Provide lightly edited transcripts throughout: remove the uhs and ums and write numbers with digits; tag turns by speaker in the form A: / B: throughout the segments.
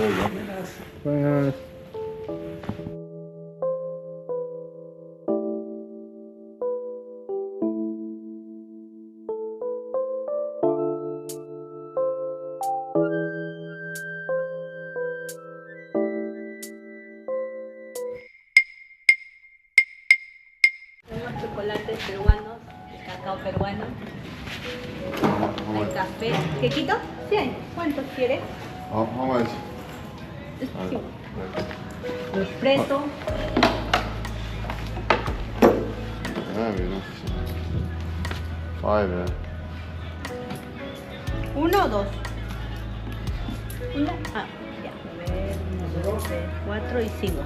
A: Buenas.
B: Tenemos chocolates peruanos, cacao peruano, el café. ¿Quequito? 100. ¿Cuántos quieres?
C: How much?
B: Espresso.
C: Five,
B: ¿Uno o dos? Una. Ah, ya. A ver, 1, 2, 3, 4 y 5.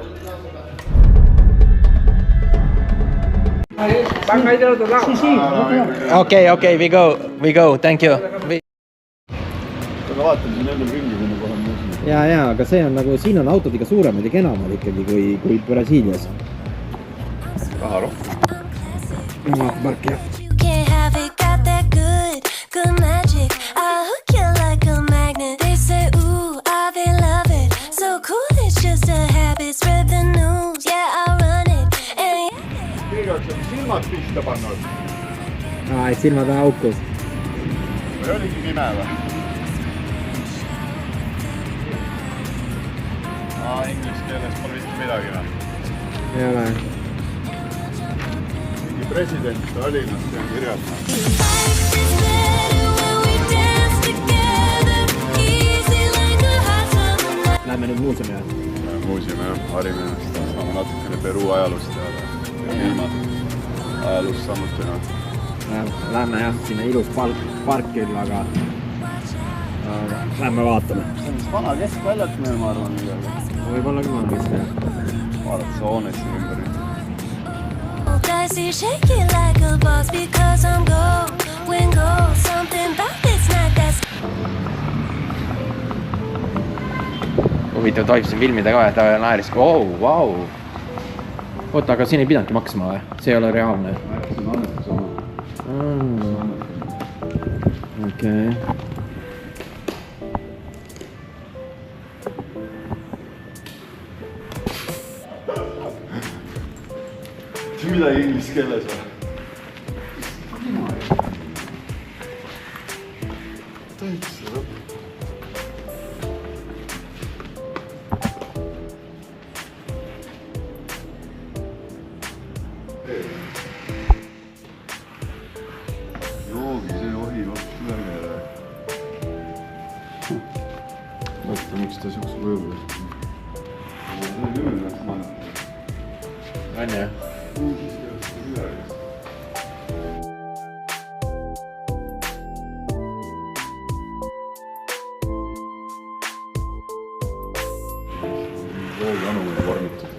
A: Van ahí del otro lado. Sí, sí.
D: Okay, we go, thank you.
C: aga vaatan siin enne ringi, kui ma kohe mõtlen.
A: Ja, aga see on nagu, siin on autod ikka suuremad ja kenamad ikkagi kui Brasiilias.
C: Raha rohkem.
A: Mark, jah.
E: You can't have it, got that good magic. I'll hook you like a magnet. They say, ooh, they love it. So cool, it's just a habit. Spread the news, yeah, I'll run it. And
C: Kõigepealt on silmad pihta pannud.
A: Et silmad on aukus.
C: Või oligi pime või? Inglise keeles pole mitte midagi või?
A: Ei ole.
C: Mingi president Tallinnast on kirjas.
E: life is better when we dance together. Easy like a hot summer night.
A: Lähme nüüd muuseumi jah.
C: Muuseumi jah, harime ennast. Saame natukene Peruu ajalust teada. Ilmad ajalust samuti nad.
A: Lähme jah, sinna ilus park küll, aga lähme vaatame.
C: See on vist vana keskväljak meil, ma arvan, midagi.
A: Võib-olla küll on vist jah.
C: Vaadad see hoones siin ümber.
E: Dicey, shake it like a boss because I'm going gold. Something about this night that's
D: Huvitav, tohib siin filmida ka, et ta naeris, vau. Oota, aga siin ei pidanudki maksma või? See ei ole reaalne.
C: See on annetus oma.
A: Okei.
C: See midagi inglise keeles või? Täitsa lõpp. Joogi, see ohi vastu järgele. Mõtle, miks ta siukse võõrus. See on küll näht mannet.
D: On jah?
C: Janu on vormitud.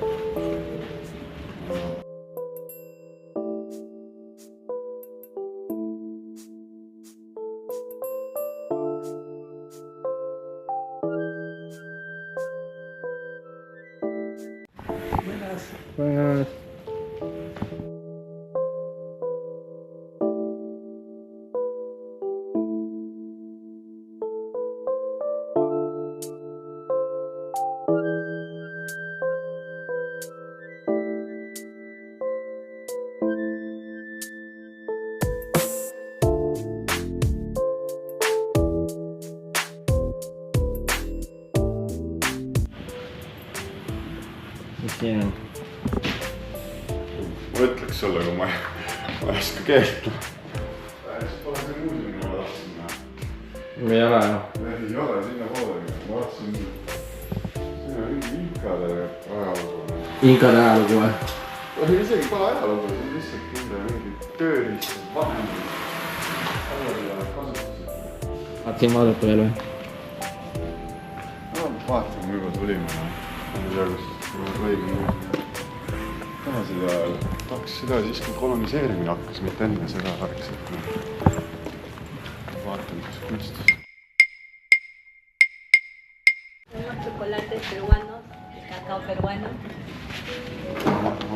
A: Buenas. Mis siin on?
C: Ma ütleks sulle, kui ma ei oska keelt. Siis pole see muuseumi, ma tahtsin näha.
A: Ei ole jah.
C: Ei ole, sinna poole. Ma tahtsin... Siin on mingi inkade ajalugu.
A: Inkade ajalugu või?
C: Isegi pole ajalugu, see on lihtsalt kindla mingi tööriistad, vahendid. Kasutused.
A: Vaat siin vaadata veel või?
C: No, vaatame, kui juba tulime. Ma ei tea, kus õige muuseumi. Tänasel ajal tahaks seda siis, kui koloniseerimine hakkas, mitte enne seda harkselt. Vaatame, kus kunstis.
B: Tenemos chocolates peruanos, cacao peruano,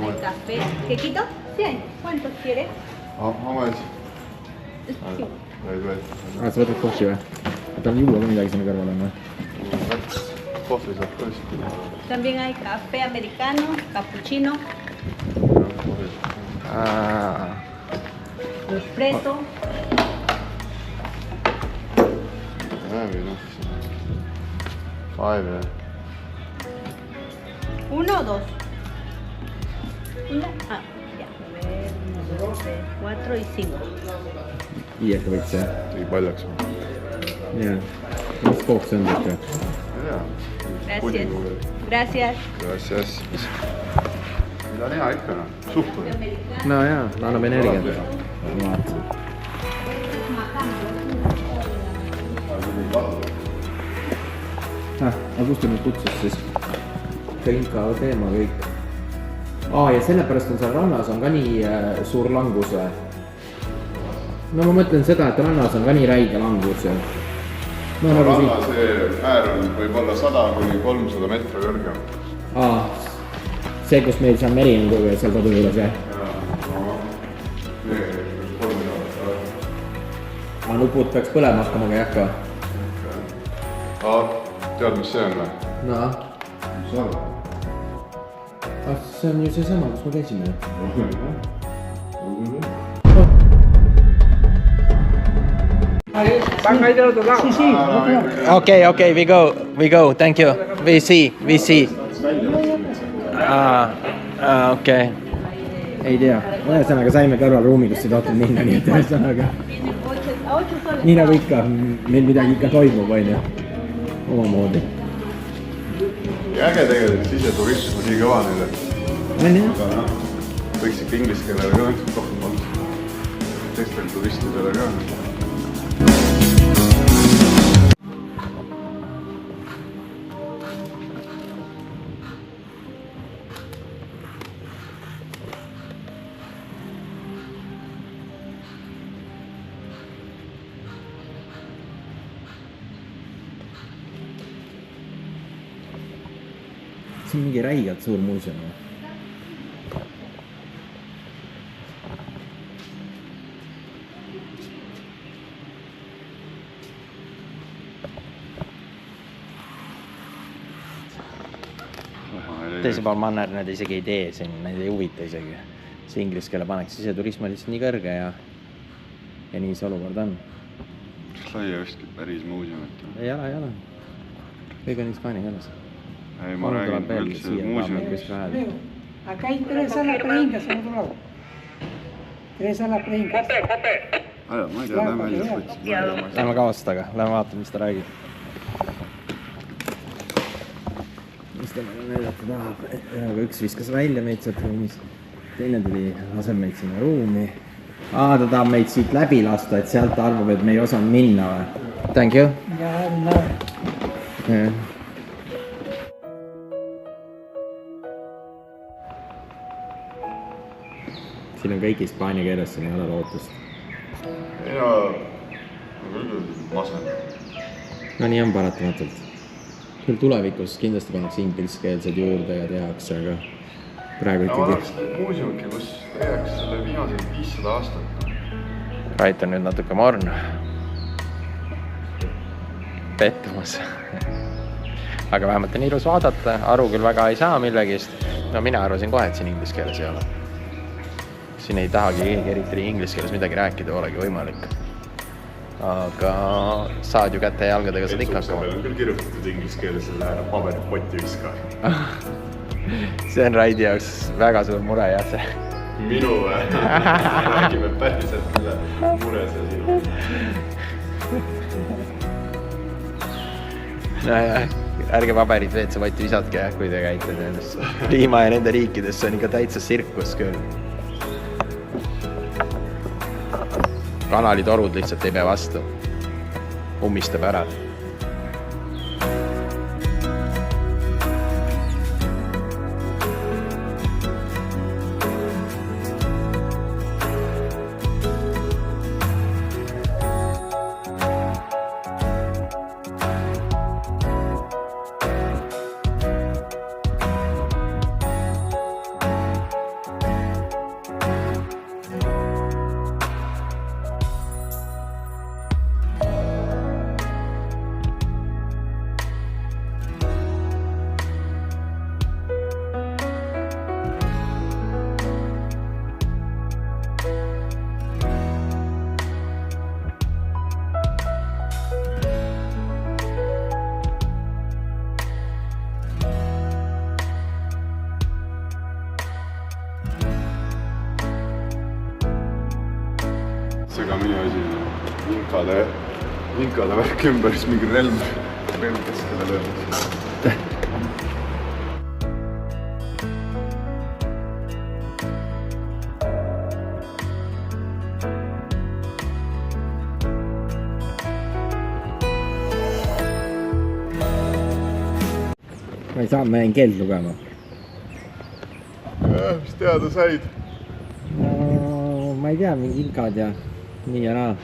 B: el café. ¿Quequito? 100. ¿Cuántos quieres?
C: How much?
B: Sí.
A: Sa võtad kohvi või? Tal on juua ka midagi sinna kõrval on või?
C: kohvi saab ka vist.
B: También hay café americano, cappuccino, espresso.
C: Five,
B: ¿Uno o dos? Una. Ah, ya. A ver, 1, 2, 3, 4 y 5.
A: Viieka võiks see.
C: tegi paljaks.
A: Jaa. Mis kook see on tehtud?
B: Gracias. Gracias.
C: Gracias. Mida on hea ikka, noh. Suhkur.
A: No jaa, annab energiat. Vaata. Aga kust ta nüüd kutsus siis? Kõinka teema kõik. Ja sellepärast on seal rannas on ka nii suur langus või? No ma mõtlen seda, et rannas on ka nii räige langus.
C: Ranna see äär on võib-olla 100–300 meetri kõrgem.
A: See, kus meil seal meri on kogu ja seal kodu juures, jah? Nupud peaks põlema hakkama, aga ei hakka.
C: Tead, mis see on või?
A: No.
C: Mis on?
A: See on ju see sama, kus me käisime.
D: Okay, we go, thank you. We see. Okay.
A: Ei tea, ühesõnaga saime kõrvalruumi, kus ei tohtud minna, nii et ühesõnaga. Nii nagu ikka, meil midagi ikka toimub, on ju. Omamoodi.
C: Äge tegelikult siseturism on nii kõva neile.
A: On jah?
C: Aga noh, võiks ikka inglise keelele ka õndsalt rohkem olnud. Teistel turistidele ka.
A: See on mingi räigelt suur muuseum.
D: Teise pool manner need isegi ei tee siin, neid ei huvita isegi. See inglise keele paneks, siseturism on lihtsalt nii kõrge ja nii see olukord on.
C: Sai just päris muuseumit.
D: Ei ole. Kõik on hispaania keeles.
C: Ei, ma räägin üldse muuseumit.
F: Acá hay 3 salas pre-incas en otro lado. 3 salas pre-incas.
C: Ma ei tea, lähme välja võtsime.
D: Lähme kavastaga, lähme vaatame, mis ta räägib.
A: Mis ta meile näidata tahab? Üks viskas välja meid sealt ruumis. Teine tuli laseb meid sinna ruumi. Ta tahab meid siit läbi lasta, et sealt arvab, et me ei osanud minna või?
D: Thank you.
A: Siin on kõik hispaania keeles, siin ei ole lootust.
C: Ja, masen.
A: No nii on paratamatult. Küll tulevikus kindlasti pannakse ingliskeelsed juurde ja tehakse, aga praegu ikkagi...
C: Ma tahaks muuseumki, kus tehakse selle viimased 500 aastat.
D: Rait on nüüd natuke morn. Pettumas. Aga vähemalt on ilus vaadata, aru küll väga ei saa millegist. No mina arvasin kohe, et siin inglis keeles ei ole. Siin ei tahagi keegi eriti inglis keeles midagi rääkida, olegi võimalik. Aga saad ju kätte ja jalgadega saad ikka hakkama.
C: Meil on küll kirjutatud inglis keeles, et läheb paberit potti viska.
D: See on Raidi jaoks väga suur mure, jah see.
C: Minu või? Räägime päriselt üle mure see sinu.
D: Nojah, ärge paberit veetse potti visatke, kui te käite nendesse. Liima ja nende riikidesse on ikka täitsa sirkus küll. Kanalitorud lihtsalt ei pea vastu. Ummistab ära.
C: inkade värk ümber, siis mingi relv keskele löömas.
A: ma ei saa, ma jäin keelt lugema.
C: Mis teada said?
A: No ma ei tea, mingi inkad ja nii ja naa.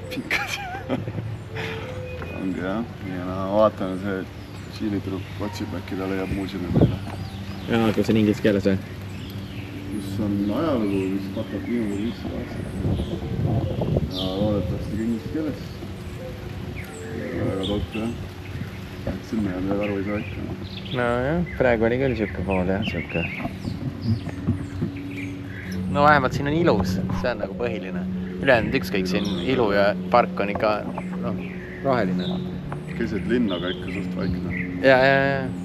C: Pinkad. Ongi jah, nii ja naa. Vaatan, see Tšiili tüdruk otsib, äkki ta leiab muuseumi meile.
A: Jaa, kus on inglise keeles või?
C: Kus on ajalugu, mis katab minuga 500 aastat. Ja loodetavasti inglise keeles. Väga tohtu jah. Sinna ja midagi aru ei saa ikka.
D: No jah, praegu oli küll siuke pool jah, siuke. No vähemalt siin on ilus, see on nagu põhiline. Ülejäänud ükskõik siin ilu ja park on ikka roheline.
C: Keset linna, aga ikka suht vaikne.
D: Ja,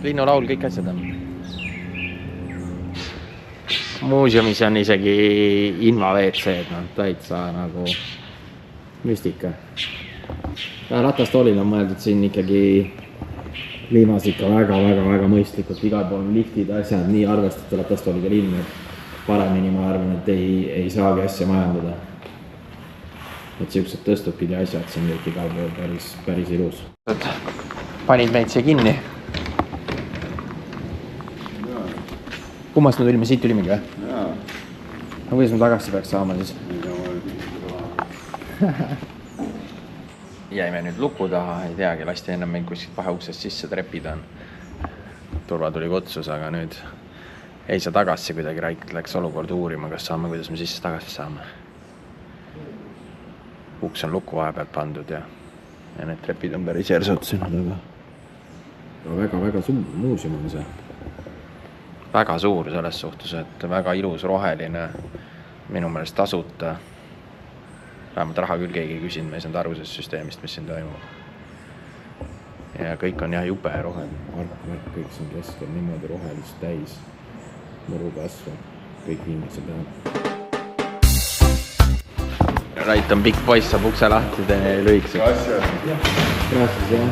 D: linnulaul, kõik asjad on. Muuseumis on isegi inva-WC-d, täitsa nagu müstika. Ratastoolil on mõeldud siin ikkagi linnas ikka väga mõistlikult, igal pool on liftid, asjad, nii arvestatud ratastooliga linn, et paremini ma arvan, et ei saagi asja majandada. Et siuksed tõstukid ja asjad, see on kõik igal pool päris ilus. Panid meid siia kinni. Kummast me tulime, siit tulimegi või?
C: Jaa.
D: No kuidas me tagasi peaks saama siis? Jäime nüüd luku taha, ei teagi, lasti ennem meid kuskilt vaheuksest sisse trepid on. Turva tuli kutsus, aga nüüd ei saa tagasi kuidagi, Rait läks olukorda uurima, kas saame, kuidas me sisse tagasi saame. Uks on luku vahepealt pandud ja need trepid on päris järsud sinna taga.
A: Väga suur muuseum on see.
D: Väga suur selles suhtes, et väga ilus, roheline, minu meelest tasuta. Vähemalt raha küll keegi ei küsinud, me ei saanud aru sellest süsteemist, mis siin toimub. Ja kõik on jah jupe roheline.
A: Kõik siin keskel niimoodi rohelist täis. Mõru kasvab. Kõik viimased peab.
D: Rait on pikk poiss, saab ukse lahti, tee lühikeseks.
A: Gracias, jah.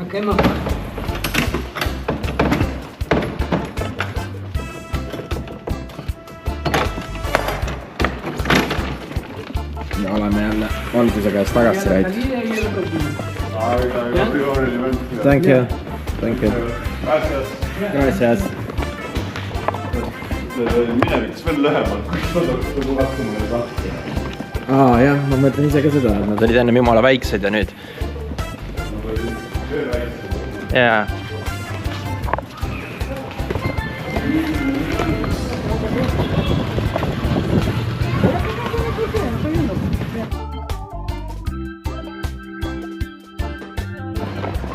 F: Okei, ma.
A: Me oleme jälle valguse käest tagasi, Rait. Thank you. Gracias.
C: Mineviks veel lähemalt, kui saadaks mu vastamine lahti.
A: Jah, ma mõtlen ise ka seda.
D: Nad olid ennem jumala väiksed ja nüüd. Jaa.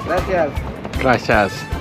A: Gracias.
D: Gracias.